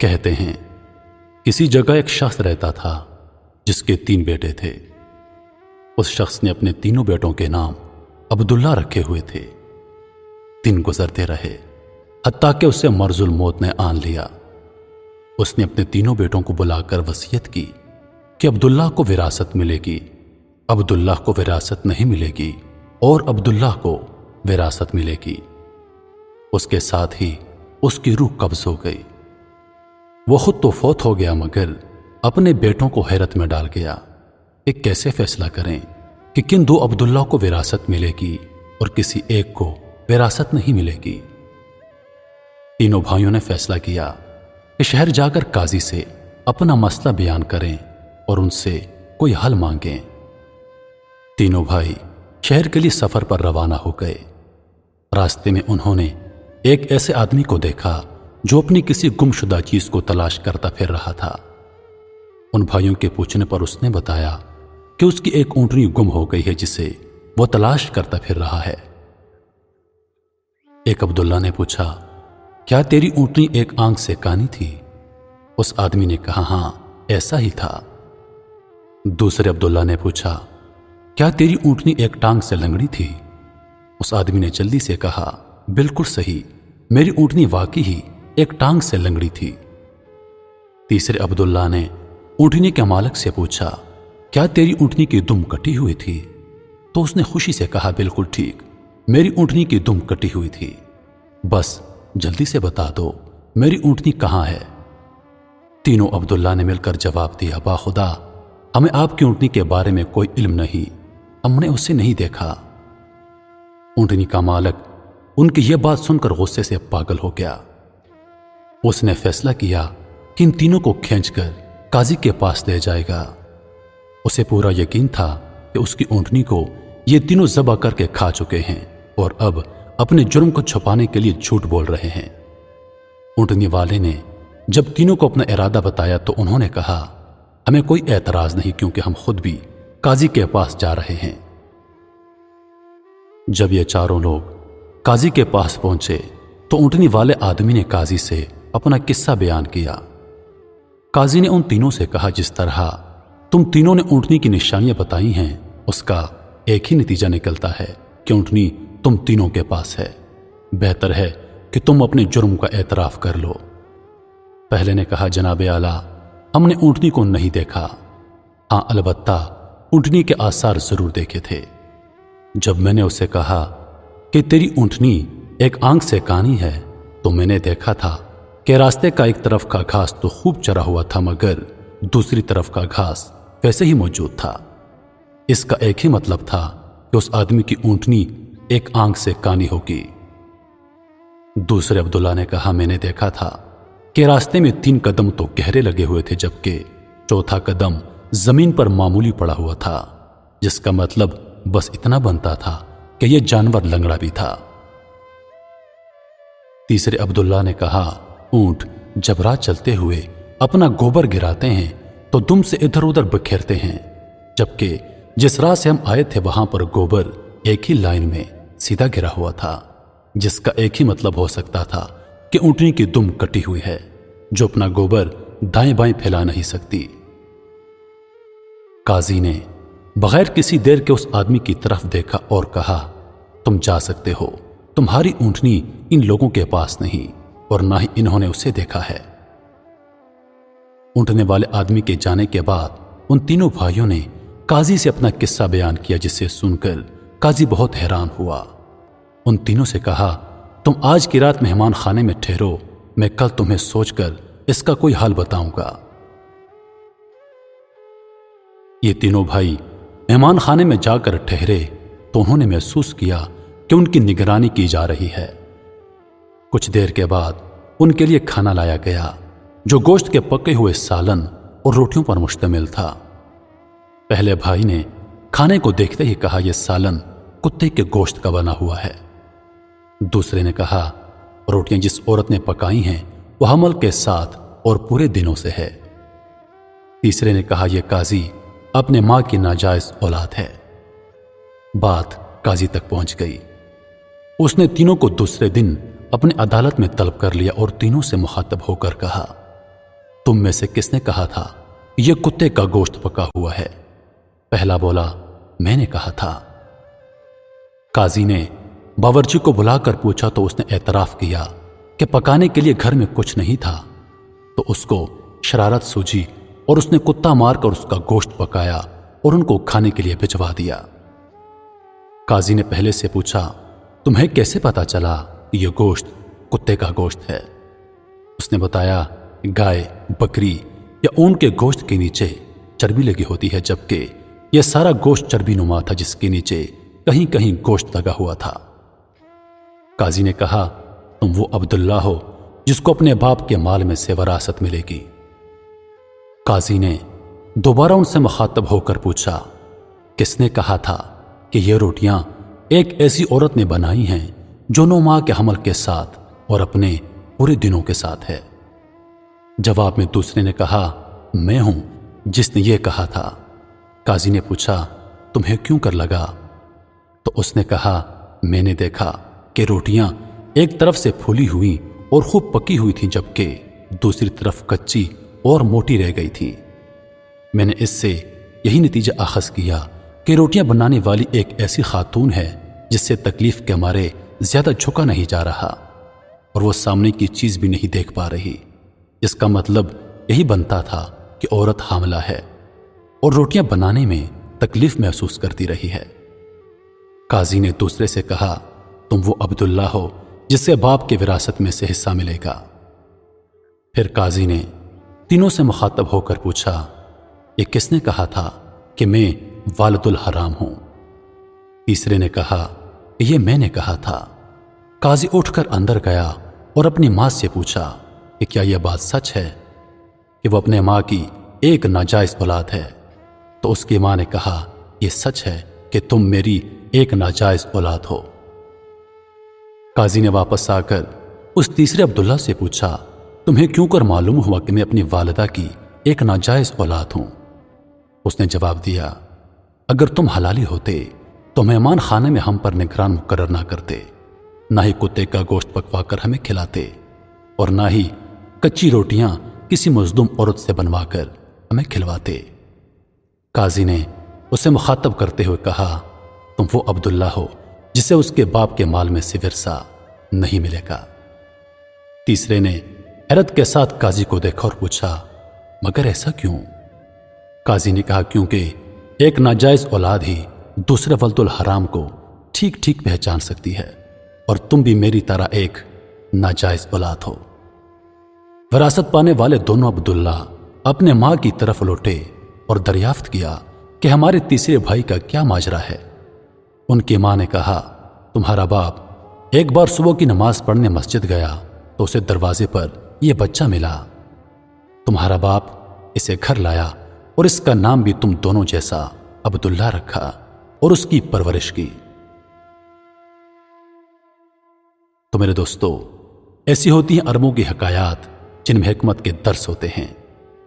کہتے ہیں کسی جگہ ایک شخص رہتا تھا جس کے 3 بیٹے تھے۔ اس شخص نے اپنے تینوں بیٹوں کے نام عبداللہ رکھے ہوئے تھے۔ دن گزرتے رہے حتیٰ کہ اسے مرض الموت نے آن لیا۔ اس نے اپنے تینوں بیٹوں کو بلا کر وصیت کی کہ عبداللہ کو وراثت ملے گی، عبداللہ کو وراثت نہیں ملے گی اور عبداللہ کو وراثت ملے گی۔ اس کے ساتھ ہی اس کی روح قبض ہو گئی۔ وہ خود تو فوت ہو گیا مگر اپنے بیٹوں کو حیرت میں ڈال گیا کہ کیسے فیصلہ کریں کہ کن 2 عبداللہ کو وراثت ملے گی اور کسی ایک کو وراثت نہیں ملے گی۔ تینوں بھائیوں نے فیصلہ کیا کہ شہر جا کر قاضی سے اپنا مسئلہ بیان کریں اور ان سے کوئی حل مانگیں۔ تینوں بھائی شہر کے لیے سفر پر روانہ ہو گئے۔ راستے میں انہوں نے ایک ایسے آدمی کو دیکھا جو اپنی کسی گم شدہ چیز کو تلاش کرتا پھر رہا تھا۔ ان بھائیوں کے پوچھنے پر اس نے بتایا کہ اس کی ایک اونٹنی گم ہو گئی ہے جسے وہ تلاش کرتا پھر رہا ہے۔ ایک عبداللہ نے پوچھا، کیا تیری اونٹنی ایک آنکھ سے کانی تھی؟ اس آدمی نے کہا، ہاں ایسا ہی تھا۔ دوسرے عبداللہ نے پوچھا، کیا تیری اونٹنی ایک ٹانگ سے لنگڑی تھی؟ اس آدمی نے جلدی سے کہا، بالکل صحیح، میری اونٹنی واقعی ہی ایک ٹانگ سے لنگڑی تھی۔ تیسرے عبداللہ نے اونٹنی کے مالک سے پوچھا، کیا تیری اونٹنی کی دم کٹی ہوئی تھی؟ تو اس نے خوشی سے کہا، بالکل ٹھیک، میری اونٹنی کی دم کٹی ہوئی تھی، بس جلدی سے بتا دو میری اونٹنی کہاں ہے؟ تینوں عبداللہ نے مل کر جواب دیا، با خدا ہمیں آپ کی اونٹنی کے بارے میں کوئی علم نہیں، ہم نے اسے نہیں دیکھا۔ اونٹنی کا مالک ان کی یہ بات سن کر غصے سے پاگل ہو گیا۔ اس نے فیصلہ کیا کہ ان تینوں کو کھینچ کر قاضی کے پاس لے جائے گا۔ اسے پورا یقین تھا کہ اس کی اونٹنی کو یہ تینوں ذبح کر کے کھا چکے ہیں اور اب اپنے جرم کو چھپانے کے لیے جھوٹ بول رہے ہیں۔ اونٹنی والے نے جب تینوں کو اپنا ارادہ بتایا تو انہوں نے کہا، ہمیں کوئی اعتراض نہیں کیونکہ ہم خود بھی قاضی کے پاس جا رہے ہیں۔ جب یہ چاروں لوگ قاضی کے پاس پہنچے تو اونٹنی والے آدمی نے قاضی سے اپنا قصہ بیان کیا۔ قاضی نے ان تینوں سے کہا، جس طرح تم تینوں نے اونٹنی کی نشانیاں بتائی ہیں اس کا ایک ہی نتیجہ نکلتا ہے کہ اونٹنی تم تینوں کے پاس ہے۔ بہتر ہے کہ تم اپنے جرم کا اعتراف کر لو۔ پہلے نے کہا، جناب اعلیٰ ہم نے اونٹنی کو نہیں دیکھا، ہاں البتہ اونٹنی کے آثار ضرور دیکھے تھے۔ جب میں نے اسے کہا کہ تیری اونٹنی ایک آنکھ سے کانی ہے تو میں نے دیکھا تھا کہ راستے کا ایک طرف کا گھاس تو خوب چرا ہوا تھا مگر دوسری طرف کا گھاس ویسے ہی موجود تھا۔ اس کا ایک ہی مطلب تھا کہ اس آدمی کی اونٹنی ایک آنکھ سے کانی ہوگی۔ دوسرے عبداللہ نے کہا، میں نے دیکھا تھا کہ راستے میں 3 قدم تو گہرے لگے ہوئے تھے جبکہ چوتھا قدم زمین پر معمولی پڑا ہوا تھا، جس کا مطلب بس اتنا بنتا تھا کہ یہ جانور لنگڑا بھی تھا۔ تیسرے عبداللہ نے کہا، اونٹ جب راہ چلتے ہوئے اپنا گوبر گراتے ہیں تو دم سے ادھر ادھر بکھیرتے ہیں، جبکہ جس راہ سے ہم آئے تھے وہاں پر گوبر ایک ہی لائن میں سیدھا گرا ہوا تھا، جس کا ایک ہی مطلب ہو سکتا تھا کہ اونٹنی کی دم کٹی ہوئی ہے جو اپنا گوبر دائیں بائیں پھیلا نہیں سکتی۔ قاضی نے بغیر کسی دیر کے اس آدمی کی طرف دیکھا اور کہا، تم جا سکتے ہو، تمہاری اونٹنی ان لوگوں کے پاس نہیں اور نہ ہی انہوں نے اسے دیکھا ہے۔ اونٹنے والے آدمی کے جانے کے بعد ان تینوں بھائیوں نے قاضی سے اپنا قصہ بیان کیا، جسے سن کر قاضی بہت حیران ہوا۔ ان تینوں سے کہا، تم آج کی رات مہمان خانے میں ٹھہرو، میں کل تمہیں سوچ کر اس کا کوئی حل بتاؤں گا۔ یہ تینوں بھائی مہمان خانے میں جا کر ٹھہرے تو انہوں نے محسوس کیا کہ ان کی نگرانی کی جا رہی ہے۔ کچھ دیر کے بعد ان کے لیے کھانا لایا گیا جو گوشت کے پکے ہوئے سالن اور روٹیوں پر مشتمل تھا۔ پہلے بھائی نے کھانے کو دیکھتے ہی کہا، یہ سالن کتے کے گوشت کا بنا ہوا ہے۔ دوسرے نے کہا، روٹیاں جس عورت نے پکائی ہیں وہ حمل کے ساتھ اور پورے دنوں سے ہے۔ تیسرے نے کہا، یہ قاضی اپنے ماں کی ناجائز اولاد ہے۔ بات قاضی تک پہنچ گئی۔ اس نے تینوں کو دوسرے دن اپنے عدالت میں طلب کر لیا اور تینوں سے مخاطب ہو کر کہا، تم میں سے کس نے کہا تھا یہ کتے کا گوشت پکا ہوا ہے؟ پہلا بولا، میں نے کہا تھا۔ قاضی نے باورچی کو بلا کر پوچھا تو اس نے اعتراف کیا کہ پکانے کے لیے گھر میں کچھ نہیں تھا، تو اس کو شرارت سوجی اور اس نے کتا مار کر اس کا گوشت پکایا اور ان کو کھانے کے لیے بھجوا دیا۔ قاضی نے پہلے سے پوچھا، تمہیں کیسے پتا چلا یہ گوشت کتے کا گوشت ہے؟ اس نے بتایا، گائے، بکری یا اونٹ کے گوشت کے نیچے چربی لگی ہوتی ہے، جبکہ یہ سارا گوشت چربی نما تھا جس کے نیچے کہیں کہیں گوشت لگا ہوا تھا۔ قاضی نے کہا، تم وہ عبداللہ ہو جس کو اپنے باپ کے مال میں سے وراثت ملے گی۔ قاضی نے دوبارہ ان سے مخاطب ہو کر پوچھا، کس نے کہا تھا کہ یہ روٹیاں ایک ایسی عورت نے بنائی ہیں جو 9 ماہ کے حمل کے ساتھ اور اپنے پورے دنوں کے ساتھ ہے؟ جواب میں دوسرے نے کہا، میں ہوں جس نے یہ کہا تھا۔ قاضی نے پوچھا، تمہیں کیوں کر لگا؟ تو اس نے کہا، میں نے دیکھا کہ روٹیاں ایک طرف سے پھولی ہوئی اور خوب پکی ہوئی تھیں، جبکہ دوسری طرف کچی اور موٹی رہ گئی تھی۔ میں نے اس سے یہی نتیجہ اخذ کیا کہ روٹیاں بنانے والی ایک ایسی خاتون ہے جس سے تکلیف کے مارے زیادہ جھکا نہیں جا رہا اور وہ سامنے کی چیز بھی نہیں دیکھ پا رہی، جس کا مطلب یہی بنتا تھا کہ عورت حاملہ ہے اور روٹیاں بنانے میں تکلیف محسوس کرتی رہی ہے۔ قاضی نے دوسرے سے کہا، تم وہ عبداللہ ہو جس سے باپ کے وراثت میں سے حصہ ملے گا۔ پھر قاضی نے تینوں سے مخاطب ہو کر پوچھا، یہ کس نے کہا تھا کہ میں والد الحرام ہوں؟ تیسرے نے کہا، یہ میں نے کہا تھا۔ قاضی اٹھ کر اندر گیا اور اپنی ماں سے پوچھا کہ کیا یہ بات سچ ہے کہ وہ اپنے ماں کی ایک ناجائز اولاد ہے؟ تو اس کی ماں نے کہا، یہ سچ ہے کہ تم میری ایک ناجائز اولاد ہو۔ قاضی نے واپس آ کر اس تیسرے عبداللہ سے پوچھا، تمہیں کیوں کر معلوم ہوا کہ میں اپنی والدہ کی ایک ناجائز اولاد ہوں؟ اس نے جواب دیا، اگر تم حلالی ہوتے تو مہمان خانے میں ہم پر نگران مقرر نہ کرتے، نہ ہی کتے کا گوشت پکوا کر ہمیں کھلاتے اور نہ ہی کچی روٹیاں کسی مظلوم عورت سے بنوا کر ہمیں کھلواتے۔ قاضی نے اسے مخاطب کرتے ہوئے کہا، تم وہ عبداللہ ہو جسے اس کے باپ کے مال میں سے ورثہ نہیں ملے گا۔ تیسرے نے حیرت کے ساتھ قاضی کو دیکھا اور پوچھا، مگر ایسا کیوں؟ قاضی نے کہا، کیونکہ ایک ناجائز اولاد ہی دوسرے ولد الحرام کو ٹھیک ٹھیک پہچان سکتی ہے، اور تم بھی میری طرح ایک ناجائز اولاد ہو۔ وراثت پانے والے دونوں عبداللہ اپنے ماں کی طرف لوٹے اور دریافت کیا کہ ہمارے تیسرے بھائی کا کیا ماجرا ہے۔ ان کی ماں نے کہا، تمہارا باپ ایک بار صبح کی نماز پڑھنے مسجد گیا تو اسے دروازے پر یہ بچہ ملا۔ تمہارا باپ اسے گھر لایا اور اس کا نام بھی تم دونوں جیسا عبداللہ رکھا اور اس کی پرورش کی۔ تو میرے دوستو، ایسی ہوتی ہیں عربوں کی حکایات جن میں حکمت کے درس ہوتے ہیں۔